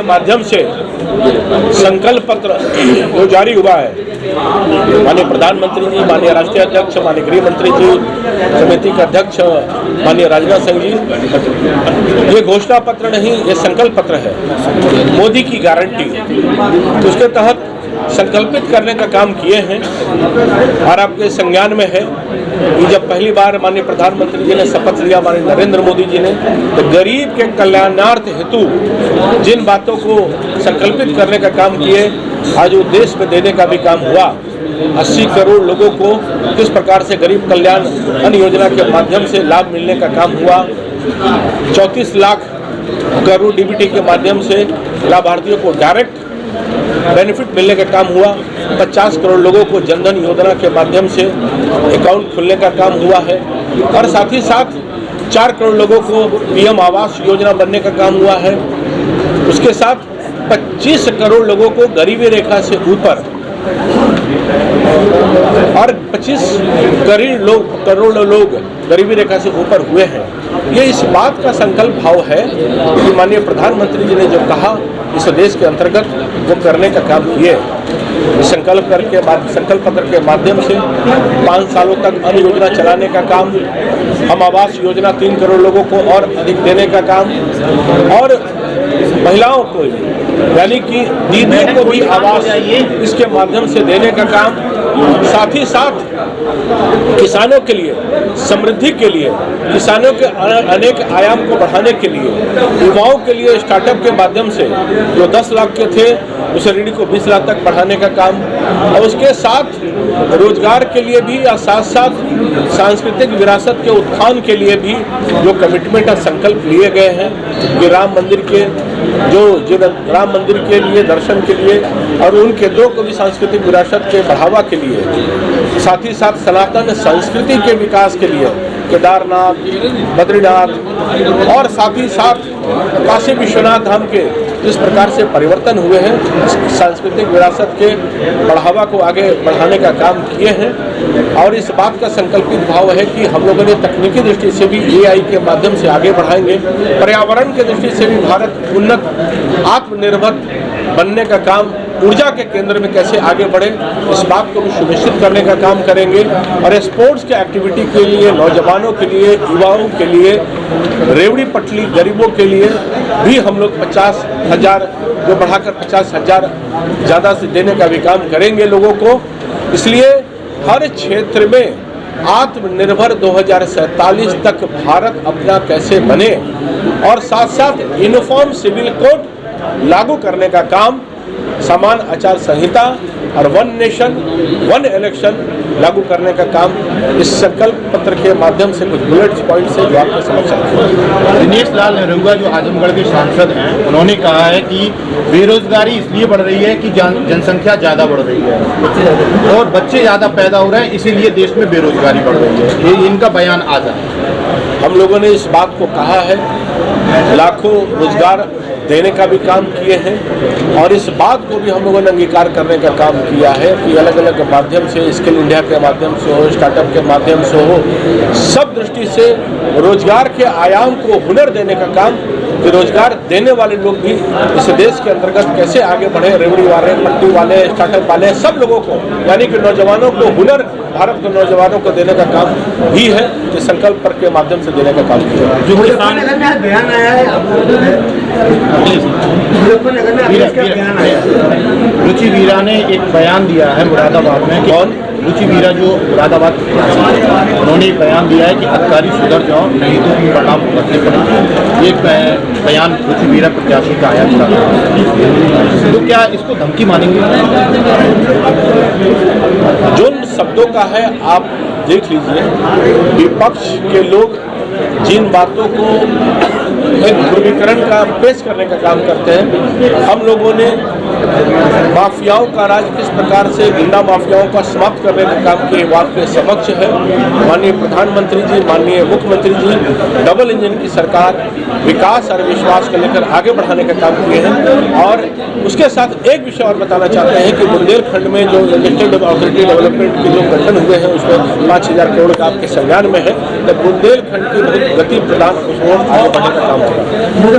माध्यम से संकल्प पत्र जो जारी हुआ है, माननीय प्रधानमंत्री जी, माननीय राष्ट्रीय अध्यक्ष, माननीय गृह मंत्री जी, समिति के अध्यक्ष माननीय राजनाथ सिंह जी, ये घोषणा पत्र नहीं, ये संकल्प पत्र है, मोदी की गारंटी। तो उसके तहत संकल्पित करने का काम किए हैं और आपके संज्ञान में है कि जब पहली बार माननीय प्रधानमंत्री जी ने शपथ लिया, माननीय नरेंद्र मोदी जी ने, तो गरीब के कल्याणार्थ हेतु जिन बातों को संकल्पित करने का काम किए, आज वो देश में देने का भी काम हुआ। 80 करोड़ लोगों को किस प्रकार से गरीब कल्याण अन्न योजना के माध्यम से लाभ मिलने का काम हुआ, 34 लाख करोड़ डीबीटी के माध्यम से लाभार्थियों को डायरेक्ट बेनिफिट मिलने का काम हुआ, 50 करोड़ लोगों को जनधन योजना के माध्यम से अकाउंट खुलने का काम हुआ है और साथ ही साथ 4 करोड़ लोगों को पीएम आवास योजना बनने का काम हुआ है। उसके साथ 25 करोड़ लोगों को गरीबी रेखा से ऊपर और 25 करोड़ लोग गरीबी रेखा से ऊपर हुए हैं। ये इस बात का संकल्प भाव है कि माननीय प्रधानमंत्री जी ने जो कहा इस देश के अंतर्गत वो करने का काम किए। संकल्प पत्र के माध्यम से 5 सालों तक अन्न योजना चलाने का काम, हम आवास योजना 3 करोड़ लोगों को और अधिक देने का काम और महिलाओं को यानी कि दीदियों को भी आवास इसके माध्यम से देने का काम, साथ ही साथ किसानों के लिए समृद्धि के लिए, किसानों के अनेक आयाम को बढ़ाने के लिए, युवाओं के लिए स्टार्टअप के माध्यम से जो 10 लाख के थे उस ऋण को 20 लाख तक बढ़ाने का काम और उसके साथ रोजगार के लिए भी और साथ साथ सांस्कृतिक विरासत के उत्थान के लिए भी जो कमिटमेंट और संकल्प लिए गए हैं कि राम मंदिर के राम मंदिर के लिए दर्शन के लिए और उन केंद्रों को भी सांस्कृतिक विरासत के बढ़ावा के लिए, साथ ही साथ सनातन संस्कृति के विकास के लिए केदारनाथ, बद्रीनाथ और साथ ही साथ काशी विश्वनाथ धाम के जिस प्रकार से परिवर्तन हुए हैं, सांस्कृतिक विरासत के बढ़ावा को आगे बढ़ाने का काम किए हैं। और इस बात का संकल्पित भाव है कि हम लोगों ने तकनीकी दृष्टि से भी AI के माध्यम से आगे बढ़ाएंगे, पर्यावरण के दृष्टि से भी भारत उन्नत आत्मनिर्भर बनने का काम, ऊर्जा के केंद्र में कैसे आगे बढ़े इस बात को भी सुनिश्चित करने का काम करेंगे और स्पोर्ट्स के एक्टिविटी के लिए, नौजवानों के लिए, युवाओं के लिए, रेवड़ी पटली गरीबों के लिए भी हम लोग 50,000 जो बढ़ाकर 50,000 ज़्यादा से देने का भी काम करेंगे लोगों को। इसलिए हर क्षेत्र में आत्मनिर्भर 2047 तक भारत अपना कैसे बने और साथ साथ यूनिफॉर्म सिविल कोड लागू करने का काम, समान आचार संहिता और 1 नेशन 1 इलेक्शन लागू करने का काम इस संकल्प पत्र के माध्यम से कुछ बुलेट पॉइंट से जो आपके समक्ष रखे। दिनेश लाल निरहुआ जो आजमगढ़ के सांसद हैं, उन्होंने कहा है कि बेरोजगारी इसलिए बढ़ रही है कि जनसंख्या ज़्यादा बढ़ रही है और बच्चे ज़्यादा पैदा हो रहे हैं, इसीलिए देश में बेरोजगारी बढ़ रही है। ये इनका बयान आज है। हम लोगों ने इस बात को कहा है, लाखों रोजगार देने का भी काम किए हैं और इस बात को भी हम लोगों ने अंगीकार करने का काम किया है कि अलग अलग माध्यम से, स्किल इंडिया के माध्यम से हो, स्टार्टअप के माध्यम से हो, सब दृष्टि से रोजगार के आयाम को हुनर देने का काम, कि रोजगार देने वाले लोग भी इस देश के अंतर्गत कैसे आगे बढ़े, रेवड़ी वाले, पट्टी वाले, स्टार्टअप वाले, सब लोगों को यानी कि नौजवानों को हुनर, भारत के नौजवानों को देने का काम भी है कि संकल्प पत्र के माध्यम से देने का काम किया है। जो बयान आया है रुचि वीरा ने एक बयान दिया है मुरादाबाद में। कौन? रुचि वीरा जो मुरादाबाद, उन्होंने एक बयान दिया है कि अधिकारी सुधर जाओ नहीं तो परिणाम भुगतने पड़ेंगे। ये बयान रुचि वीरा प्रत्याशी का आया मुरादाबाद, तो क्या इसको धमकी मानेंगे? जो शब्दों का है आप देख लीजिए, विपक्ष के लोग जिन बातों को एक ध्रुवीकरण का पेश करने का काम करते हैं, हम लोगों ने माफियाओं का राज किस प्रकार से, गुंडा माफियाओं का समाप्त करने का काम किए बात के समक्ष है। माननीय प्रधानमंत्री जी, माननीय मुख्यमंत्री जी डबल इंजन की सरकार विकास और विश्वास को लेकर आगे बढ़ाने का काम किए हैं। और उसके साथ एक विषय और बताना चाहते हैं कि बुंदेलखंड में जो इंडस्ट्रियल अथॉरिटी डेवलपमेंट के जो गठन हुए हैं उसमें 5,000 करोड़ का आपके संज्ञान में है, तो बुंदेलखंड की बहुत गति प्रदान उसको आगे बढ़ने का काम किया।